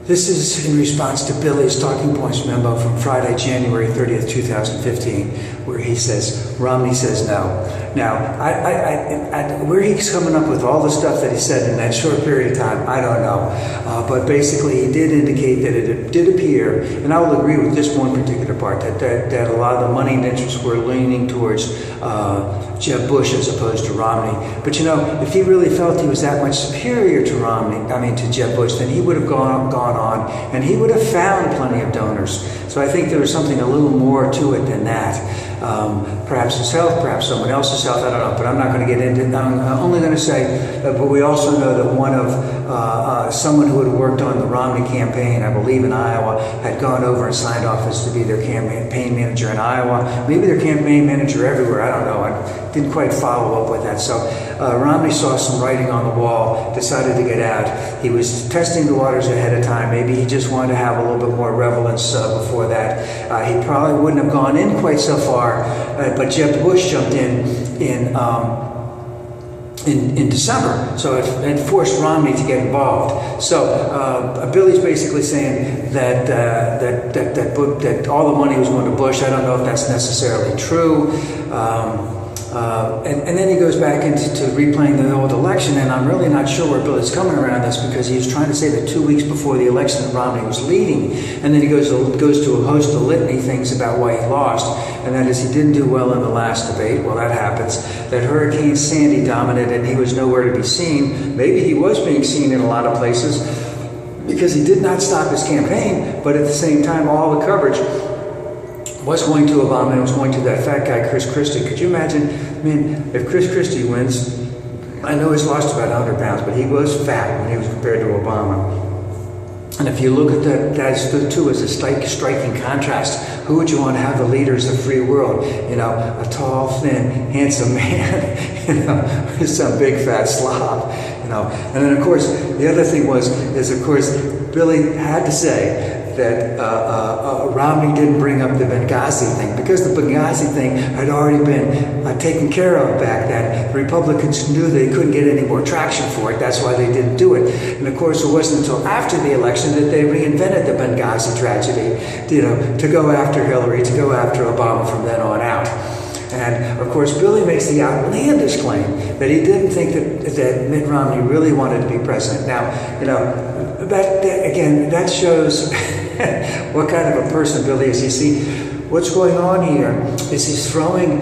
This is in response to Billy's talking points memo from Friday, January 30th, 2015, where he says, Romney says no. Now, where he's coming up with all the stuff that he said in that short period of time, I don't know. But basically, he did indicate that it did appear, and I will agree with this one particular part, that a lot of the money and interests were leaning towards Jeb Bush as opposed to Romney. But you know, if he really felt he was that much superior to Jeb Bush, then he would have gone on, and he would have found plenty of donors. So I think there was something a little more to it than that. Perhaps his health, perhaps someone else's health, I don't know, but I'm not going to get into it. I'm only going to say, but we also know that one of someone who had worked on the Romney campaign, I believe in Iowa, had gone over and signed off as to be their campaign manager in Iowa, maybe their campaign manager everywhere, I don't know. I didn't quite follow up with that. So Romney saw some writing on the wall, decided to get out. He was testing the waters ahead of time. Maybe he just wanted to have a little bit more relevance before that. He probably wouldn't have gone in quite so far, but Jeb Bush jumped in December, so it forced Romney to get involved. So Billy's basically saying that all the money was going to Bush. I don't know if that's necessarily true. And then he goes back into replaying the old election, and I'm really not sure where Billy's coming around this, because he was trying to say that 2 weeks before the election Romney was leading, and then he goes to a host of litany things about why he lost, and that is he didn't do well in the last debate. Well, that happens. That Hurricane Sandy dominated and he was nowhere to be seen. Maybe he was being seen in a lot of places because he did not stop his campaign, but at the same time all the coverage was going to Obama and was going to that fat guy, Chris Christie. Could you imagine? I mean, if Chris Christie wins, I know he's lost about 100 pounds, but he was fat when he was compared to Obama. And if you look at that's the two as a striking contrast. Who would you want to have the leaders of the free world? You know, a tall, thin, handsome man, you know, some big fat slob, you know. And then of course, the other thing is of course, Billy had to say that Romney didn't bring up the Benghazi thing, because the Benghazi thing had already been taken care of back then. The Republicans knew they couldn't get any more traction for it. That's why they didn't do it. And of course, it wasn't until after the election that they reinvented the Benghazi tragedy, you know, to go after Hillary, to go after Obama from then on out. And of course, Billy makes the outlandish claim that he didn't think that Mitt Romney really wanted to be president. Now, you know, that shows what kind of a person Billy is. You see, what's going on here is he's throwing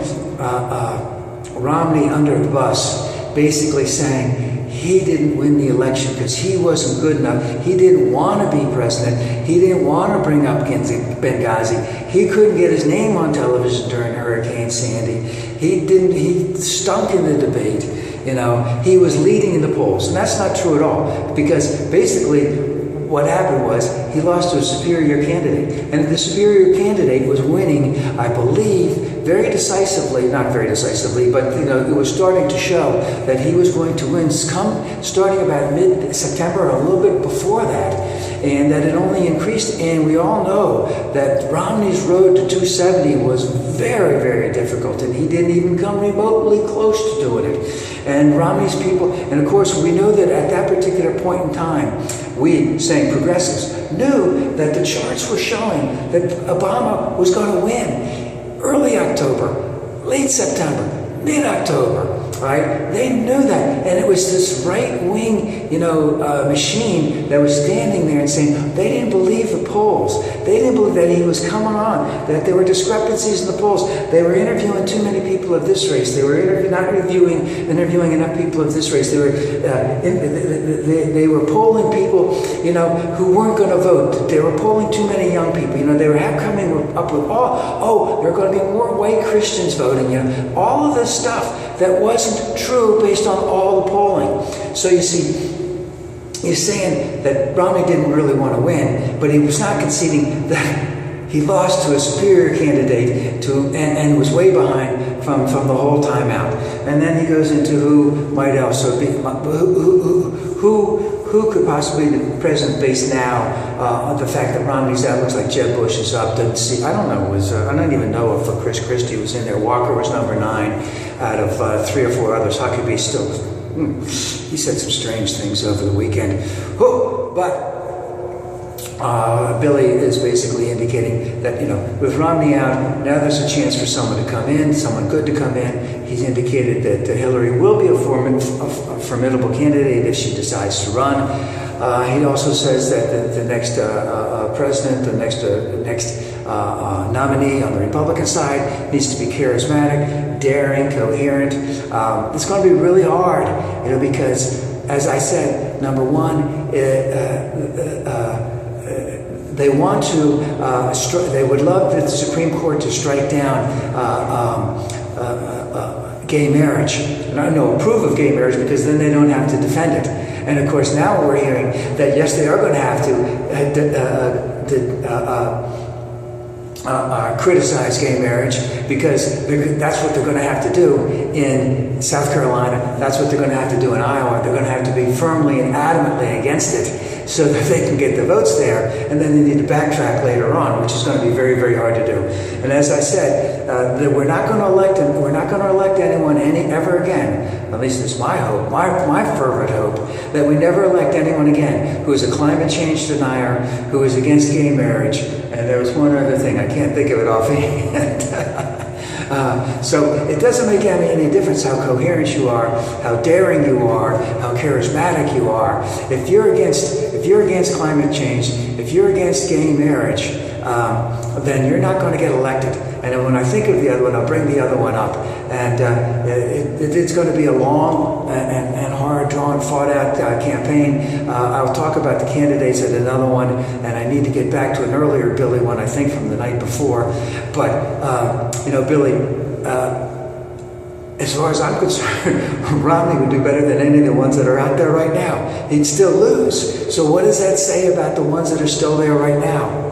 Romney under the bus, basically saying he didn't win the election because he wasn't good enough. He didn't want to be president. He didn't want to bring up Benghazi. He couldn't get his name on television during Hurricane Sandy. He stunk in the debate. You know, he was leading in the polls, and that's not true at all, because basically what happened was he lost to a superior candidate, and the superior candidate was winning, I believe, very decisively, not very decisively, but you know, it was starting to show that he was going to win starting about mid-September, a little bit before that, and that it only increased. And we all know that Romney's road to 270 was very, very difficult, and he didn't even come remotely close to doing it. And Romney's people, and of course we know that at that particular point in time, we, saying progressives, knew that the charts were showing that Obama was going to win early October, late September, mid-October, right? They knew that, and it was this right-wing, you know, machine that was standing there and saying they didn't believe the polls. They didn't believe that he was coming on, that there were discrepancies in the polls. They were interviewing too many people of this race. They were not interviewing enough people of this race. They were polling people, you know, who weren't going to vote. They were polling too many young people. You know, they were coming up with, there are going to be more white Christians voting. You know, all of this stuff that wasn't true based on all the polling. So you see, he's saying that Romney didn't really want to win, but he was not conceding that he lost to a superior candidate and was way behind from the whole time out. And then he goes into who might also be, who could possibly be the president based now on the fact that Romney's out. Looks like Jeb Bush is up. Didn't see. I don't know. I don't even know if Chris Christie was in there. Walker was number 9 out of 3 or 4 others. Huckabee still. He said some strange things over the weekend. But Billy is basically indicating that, with Romney out, now there's a chance for someone to come in, someone good to come in. He's indicated that Hillary will be a formidable candidate if she decides to run. He also says that the next president, the next nominee on the Republican side needs to be charismatic, daring, coherent. It's going to be really hard, because, as I said, number one, they want to, they would love the Supreme Court to strike down gay marriage. No, approve of gay marriage, because then they don't have to defend it. And of course, now we're hearing that yes, they are going to have to criticize gay marriage, because that's what they're going to have to do in South Carolina. That's what they're going to have to do in Iowa. They're going to have to be firmly and adamantly against it, so that they can get the votes there, and then they need to backtrack later on, which is going to be very, very hard to do. And as I said, that we're not going to elect anyone ever again. At least it's my hope, my fervent hope, that we never elect anyone again who is a climate change denier, who is against gay marriage. And there was one other thing, I can't think of it offhand. So it doesn't make any difference how coherent you are, how daring you are, how charismatic you are. If you're against climate change, if you're against gay marriage, then you're not going to get elected. And when I think of the other one, I'll bring the other one up. And it's going to be a long and hard, drawn, fought-out campaign. I'll talk about the candidates at another one, and I need to get back to an earlier Billy one, I think from the night before. But, Billy, as far as I'm concerned, Romney would do better than any of the ones that are out there right now. He'd still lose. So what does that say about the ones that are still there right now?